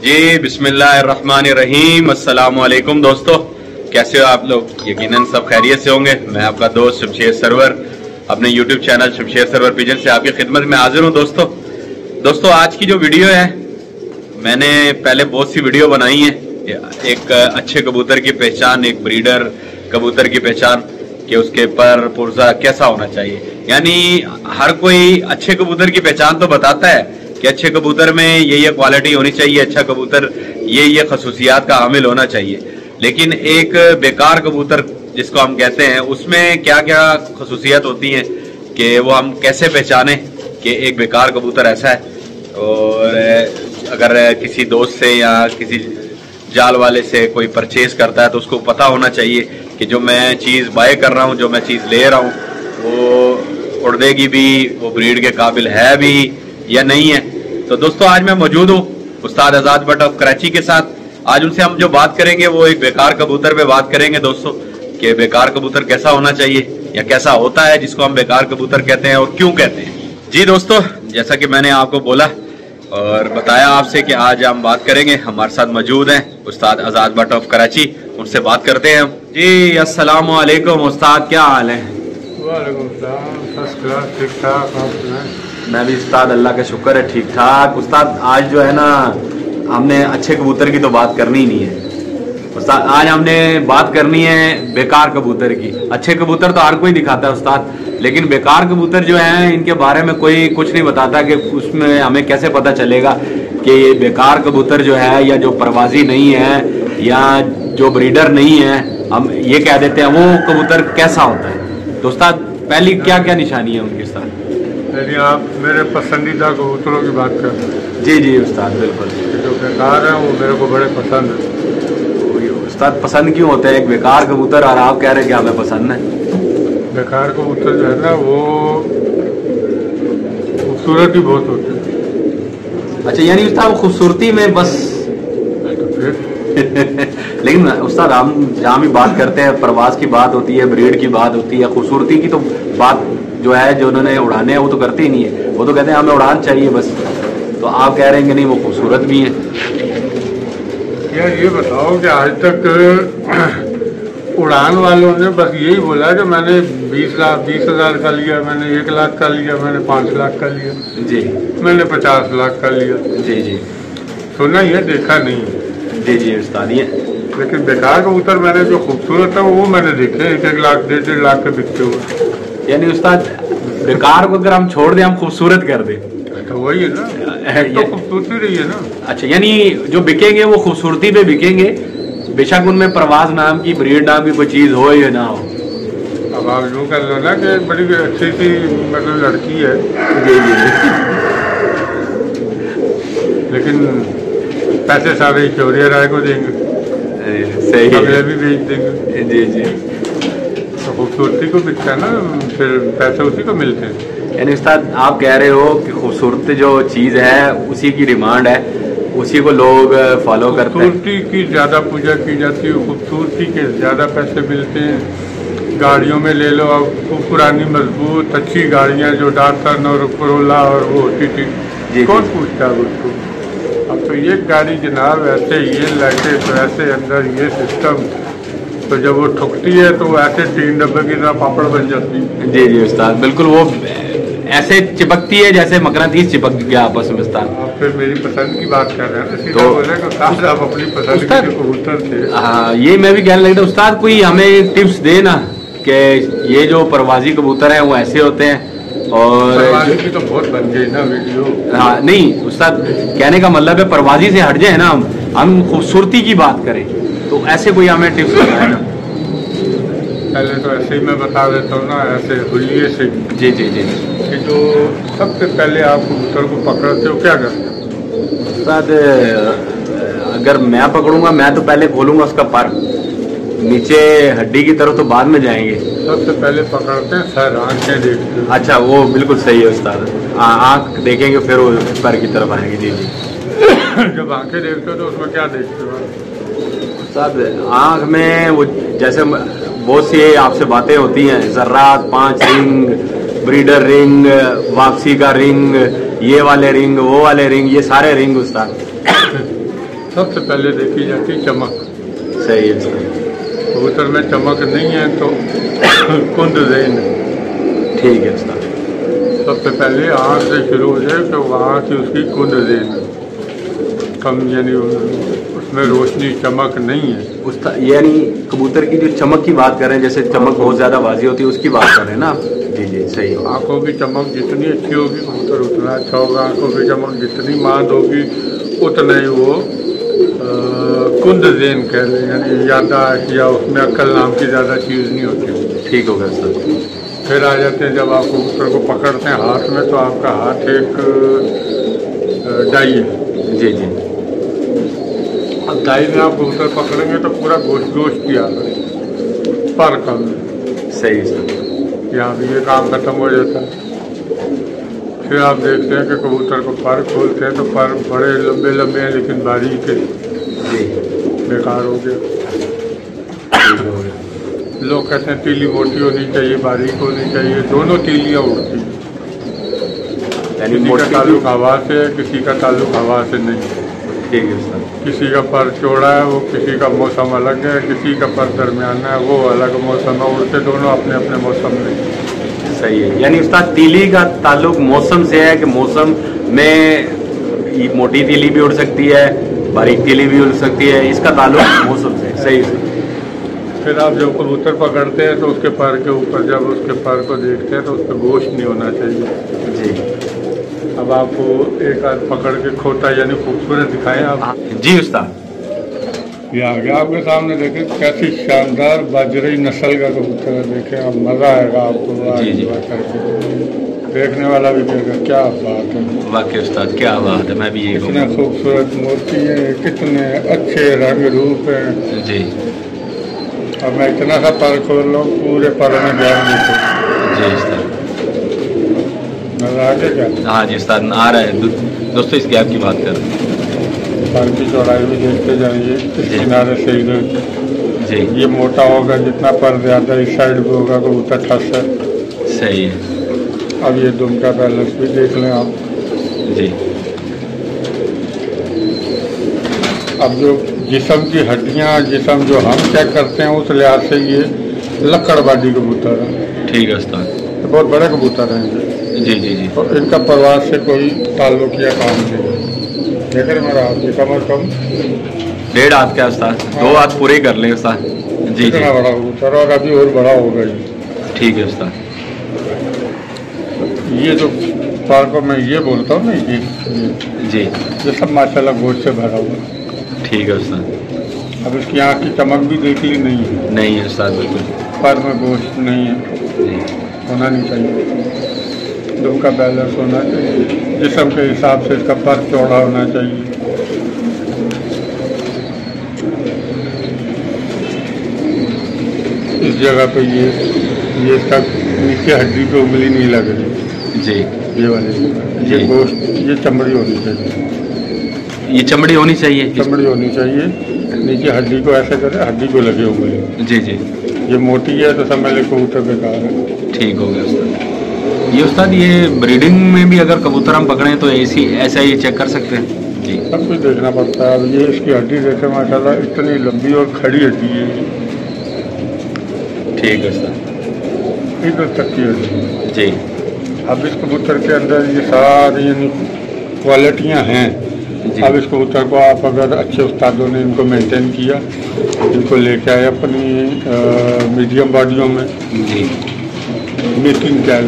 जी बिस्मिल्लाहिर्रहमानिर्रहीम। अस्सलामु अलैकुम दोस्तों, कैसे हो आप लोग? यकीनन सब खैरियत से होंगे। मैं आपका दोस्त शमशेर सरवर अपने YouTube channel Shamsher Sarwar pigeon से आपकी खिदमत में हाजिर हूँ। दोस्तों आज की जो वीडियो है, मैंने पहले बहुत सी वीडियो बनाई है। एक अच्छे कबूतर की पहचान, एक ब्रीडर कबूतर की पहचान कि उसके पर पुर्जा कैसा होना चाहिए। यानी हर कोई अच्छे कबूतर की पहचान तो बताता है कि अच्छे कबूतर में ये क्वालिटी होनी चाहिए, अच्छा कबूतर ये खसूसियात का हामिल होना चाहिए। लेकिन एक बेकार कबूतर जिसको हम कहते हैं, उसमें क्या क्या खसूसियात होती हैं कि वो हम कैसे पहचानें कि एक बेकार कबूतर ऐसा है। और अगर किसी दोस्त से या किसी जाल वाले से कोई परचेज करता है तो उसको पता होना चाहिए कि जो मैं चीज़ बाय कर रहा हूँ, जो मैं चीज़ ले रहा हूँ, वो उड़देगी भी, वो ब्रीड के काबिल है भी या नहीं है। तो दोस्तों आज मैं मौजूद हूँ उस्ताद आज़ाद भट्ट ऑफ कराची के साथ। आज उनसे हम जो बात करेंगे वो एक बेकार कबूतर पे बात करेंगे दोस्तों, कि बेकार कबूतर कैसा होना चाहिए या कैसा होता है जिसको हम बेकार कबूतर कहते हैं और क्यों कहते हैं। जी दोस्तों, जैसा कि मैंने आपको बोला और बताया आपसे कि आज हम बात करेंगे, हमारे साथ मौजूद हैं उस्ताद आज़ाद भट्ट ऑफ कराची। उनसे बात करते हैं हम। जी अस्सलाम वालेकुम उस्ताद, क्या हाल है? वालेकुम सलाम, फर्स्ट क्लास, ठीक ठाक। आप सुनाएं? मैं भी उस्ताद अल्लाह का शुक्र है ठीक ठाक। उस्ताद आज जो है ना, हमने अच्छे कबूतर की तो बात करनी ही नहीं है उस्ताद, आज हमने बात करनी है बेकार कबूतर की। अच्छे कबूतर तो हर कोई दिखाता है उस्ताद, लेकिन बेकार कबूतर जो हैं इनके बारे में कोई कुछ नहीं बताता कि उसमें हमें कैसे पता चलेगा कि ये बेकार कबूतर जो है या जो परवाजी नहीं है या जो ब्रीडर नहीं है, हम ये कह देते हैं वो कबूतर कैसा होता है। तो उस्ताद पहली क्या क्या निशानी है उनके साथ? यदि आप मेरे पसंदीदा कबूतरों की बात कर रहे हैं? जी जी उस्ताद बिल्कुल। जो बेकार हैं वो मेरे को बड़े पसंद है। उस्ताद पसंद क्यों होते हैं एक बेकार कबूतर, और आप कह रहे हैं कि हमें पसंद है? बेकार कबूतर जो है ना वो खूबसूरत ही बहुत होते हैं। अच्छा, यानी उस्ताद खूबसूरती में बस तो फिर लेकिन उस्ताद हम जहाँ भी बात करते हैं, प्रवास की बात होती है, ब्रीड की बात होती है, खूबसूरती की तो बात जो है जो उन्होंने उड़ाने हैं वो तो करते ही नहीं है। वो तो कहते हैं हमें उड़ान चाहिए बस। तो आप कह रहे हैं कि नहीं वो खूबसूरत भी हैं। यार ये बताओ कि आज तक उड़ान वालों ने बस यही बोला कि मैंने 20,000 का लिया, मैंने 1 लाख का लिया, मैंने 5 लाख का लिया, जी मैंने 50 लाख का लिया। जी जी सुना ये, देखा नहीं। जी जी उस्ताद। ये लेकिन बेकार कबूतर मैंने जो खूबसूरत है वो मैंने देखे 1-1 लाख 1.5 लाख के बिकते हुए। यानी उस्ताद बेकार को अगर हम छोड़ दें, हम खूबसूरत कर दें तो वही है ना, तो खूबसूरती रही है ना। अच्छा, यानी जो बिकेंगे वो खूबसूरती पे बिकेंगे, बेशक उनमें प्रवास नाम की, ब्रीड नाम की कोई चीज हो या ना हो। अब आप यूँ कर लो ना कि बड़ी अच्छी सी मतलब लड़की है, जी जी लेकिन पैसे सारे चौरिया राय को देंगे, सही अगले भी बेच देंगे। जी जी, तो खूबसूरती को बिकता है ना, फिर पैसे उसी को मिलते हैं। यानी उस्ताद आप कह रहे हो कि खूबसूरत जो चीज़ है उसी की डिमांड है, उसी को लोग फॉलो करते हैं। खूबसूरती की ज़्यादा पूजा की जाती है, खूबसूरती के ज़्यादा पैसे मिलते हैं। गाड़ियों में ले लो आप, खूब पुरानी मजबूत अच्छी गाड़ियाँ जो डार्सन और कोरोला और वो होती थी, कौन पूछता है उसको? अब तो ये गाड़ी जनाब ऐसे, ये लाइटें तो ऐसे, अंदर ये सिस्टम, तो जब वो ठुकती है तो वो ऐसे 3 डब्बे की तरह पापड़ बन जाती है। जी जी उस्ताद बिल्कुल, वो ऐसे चिपकती है जैसे मकरातीस चिपक गया आपस में उस्ताद। आप फिर मेरी पसंद की बात कर रहे हैं ना, सीधा बोले कि उस्ताद आप अपनी पसंद के जो कबूतर थे। हाँ, ये मैं भी कहने लगा उस्ताद, कोई हमें टिप्स दे ना कि ये जो परवाजी कबूतर हैं वो ऐसे होते हैं। और परवाजी की तो बहुत बन गई ना वीडियो। हाँ नहीं उस्ताद, कहने का मतलब है परवाजी से हट जाए ना, हम खूबसूरती की बात करें, तो ऐसे कोई हमें टिप्स बताए ना। पहले तो ऐसे ही मैं बता देता हूँ ना, ऐसे हुलिये से। जी जी जी, कि जो सबसे पहले आप कबूतर को पकड़ते हो क्या करते हो? उस्ताद अगर मैं पकड़ूंगा, मैं तो पहले खोलूंगा उसका पर, नीचे हड्डी की तरफ तो बाद में जाएंगे। सबसे पहले पकड़ते हैं सर, आंखें देखते हैं। अच्छा, वो बिल्कुल सही है उस्ताद, आँख देखेंगे फिर वो पर की तरफ आएंगे। जी जी जब आंखें देखते हो तो उसमें क्या देखते हो? उस्ताद आँख में वो जैसे बहुत सी आपसे बातें होती हैं, ज़र्रात, 5 रिंग, ब्रीडर रिंग, वापसी का रिंग, ये वाले रिंग, वो वाले रिंग, ये सारे रिंग उस्ताद। सबसे पहले देखी जाती चमक। सही है उस्ताद। कबूतर में चमक नहीं है तो कुंद ज़ेन। ठीक है उस्ताद। सबसे पहले आँख से शुरू हो जाए तो वहाँ की उसकी कुंद ज़ेन कम, यानी उसमें रोशनी चमक नहीं है। उस्ताद यानी कबूतर की जो चमक की बात कर रहे हैं, जैसे चमक बहुत ज़्यादा वाजी होती है उसकी बात कर रहे हैं ना? जी जी सही। आँखों की चमक जितनी अच्छी होगी कबूतर उतना अच्छा होगा। आँखों की चमक जितनी मांद होगी उतना ही वो कुंद ज़ेन कह लें, यानी याददाश्त या उसमें अक्ल नाम की ज़्यादा चीज़ नहीं होती। ठीक हो गया सर। फिर आ जाते हैं जब आप कबूतर को पकड़ते हैं हाथ में तो आपका हाथ एक डाई है। जी जी। अब डाई में आप कबूतर पकड़ेंगे तो पूरा गोश्त गोश्त की हालत, पर कम। सही सर। यहाँ भी ये काम खत्म हो जाता है। फिर आप देखते हैं कि कबूतर को पर खोलते हैं तो पर बड़े लंबे लंबे हैं लेकिन बारीक है। जी। बेकार हो गया। लोग कहते हैं तीली मोटी होनी चाहिए, बारीक होनी चाहिए। दोनों तीलियाँ उड़ती हैं। किसी का ताल्लुक हवा से है, किसी का ताल्लुक हवा से नहीं है। ठीक है सर। किसी का पर चौड़ा है, वो किसी का मौसम अलग है, किसी का पर दरमियाना है, वो अलग मौसम है। उड़ते दोनों अपने अपने मौसम में। सही है। यानी उस्ताद तीली का ताल्लुक मौसम से है कि मौसम में मोटी तीली भी उड़ सकती है, बारीक तीली भी उड़ सकती है, इसका ताल्लुक मौसम से। सही है। फिर आप जब कबूतर पकड़ते हैं तो उसके पर के ऊपर जब उसके पर को देखते हैं तो उस पर गोश्त नहीं होना चाहिए। जी। अब आपको एक आध पकड़ के खोता यानी खूबसूरत दिखाएं आप। जी उस्ताद। ये आ गया आपके सामने, देखें कैसी शानदार बाजरी नस्ल का कबूतर है। देखें अब मज़ा आएगा आपको। जी जी। देखने वाला भी कहेगा क्या बात है। वाकई उस्ताद क्या बात है। मैं भी ये कितने खूबसूरत मोती हैं, कितने अच्छे रंग रूप हैं। जी। अब मैं इतना सा पर खोल लूँ पूरे पर में गया देखो। जी उस्ताद। मज़ा आ गया क्या? हाँ जी उस्ताद आ रहा है। दोस्तों इस गैप की बात कर रहे हैं। पर की चौड़ाई भी देखते जाइए इस किनारे से इधर। जी। ये मोटा होगा जितना पर ज़्यादा इस साइड पे होगा कबूतर ठस है। सही है। अब ये दुम का बैलेंस भी देख लें आप। जी। अब जो जिस्म की हड्डियाँ, जिस्म जो हम चेक करते हैं उस लिहाज से ये लकड़बाजी कबूतर है। ठीक है उस्ताद। तो बहुत बड़े कबूतर हैं ये। जी जी जी। और इनका प्रवास से कोई ताल्लुक या काम नहीं है। देख रहे मेरा हाथ ये कम अज कम 1.5 हाथ का उस्ताद। 2 हाथ पूरे कर लें उस्ताद। जी इतना जी। बड़ा कबूतर और अभी और बड़ा होगा ये। ठीक है उस्ताद। ये जो पार को मैं ये बोलता हूँ ना ये जी। ये सब माशाल्लाह गोश्त से भरा हुआ है। ठीक है उस्ताद। अब इसकी आँख की चमक भी देख ली नहीं है। नहीं है उस्ताद बिल्कुल। पर में गोश्त नहीं है, जी। होना नहीं चाहिए। दुम का बैलेंस होना चाहिए, जिस्म के हिसाब से इसका पर चौड़ा होना चाहिए। इस जगह पे ये इसका नीचे हड्डी पे उंगली नहीं लग रही। जी। ये वाली ये गोश्त ये चमड़ी होनी चाहिए। ये चमड़ी होनी चाहिए। चमड़ी होनी चाहिए। नीचे हड्डी को ऐसे करें हड्डी को लगे उंगली। जी जी। ये मोटी है तो समझ ले कबूतर बेकार है। ठीक हो गया उस्ताद। ये उस्ताद ये ब्रीडिंग में भी अगर कबूतर हम पकड़ें तो ऐसा ही चेक कर सकते हैं? जी। सब कुछ देखना पड़ता है। अब ये इसकी हड्डी देखे माशाल्लाह इतनी लंबी और खड़ी हड्डी है। ठीक है उस्ताद। इधर तक की हड्डी। जी। अब इस कबूतर के अंदर ये सारी यानी क्वालिटियाँ हैं। अब इस कबूतर को आप अगर अच्छे उस्तादों ने इनको मेंटेन किया, इनको लेके आए अपनी मीडियम बॉडियों में। जी। मेकिंग क्या है,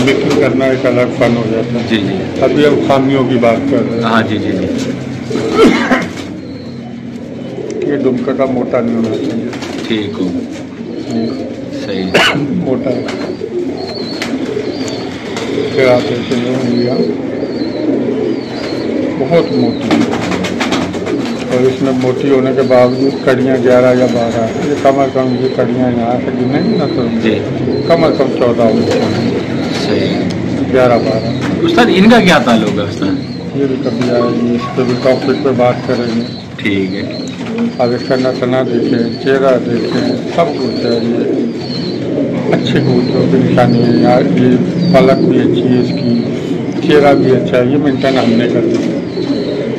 मेकिंग करना एक अलग फन हो जाता है। जी जी। अभी हम खामियों की बात कर रहे हैं। हाँ जी जी जी। ये दुमका का मोटा नहीं होना चाहिए। ठीक हो। सही। मोटा है। फिर आप ऐसे लिया बहुत मोटी है। और इसमें मोटी होने के बावजूद कड़ियाँ 11 या 12 ये कम अज़ कम ये कड़ियाँ यहाँ से गिनेंगी ना तो जी कम अज़ कम 14 होती हैं। सही। 11-12। उस्ताद इनका क्या ताल्लुक है उस्ताद? ये भी कभी आएगी, इस पर भी टॉपिक पे बात करेंगे। ठीक है। अब इसका नसना देखें, चेहरा देखें, सब कुछ है। ये अच्छे कबूतरों की निशानी है। यार ये पलक भी अच्छी है, इसकी चेहरा भी अच्छा है। ये मेंटेन हमने कर दिया।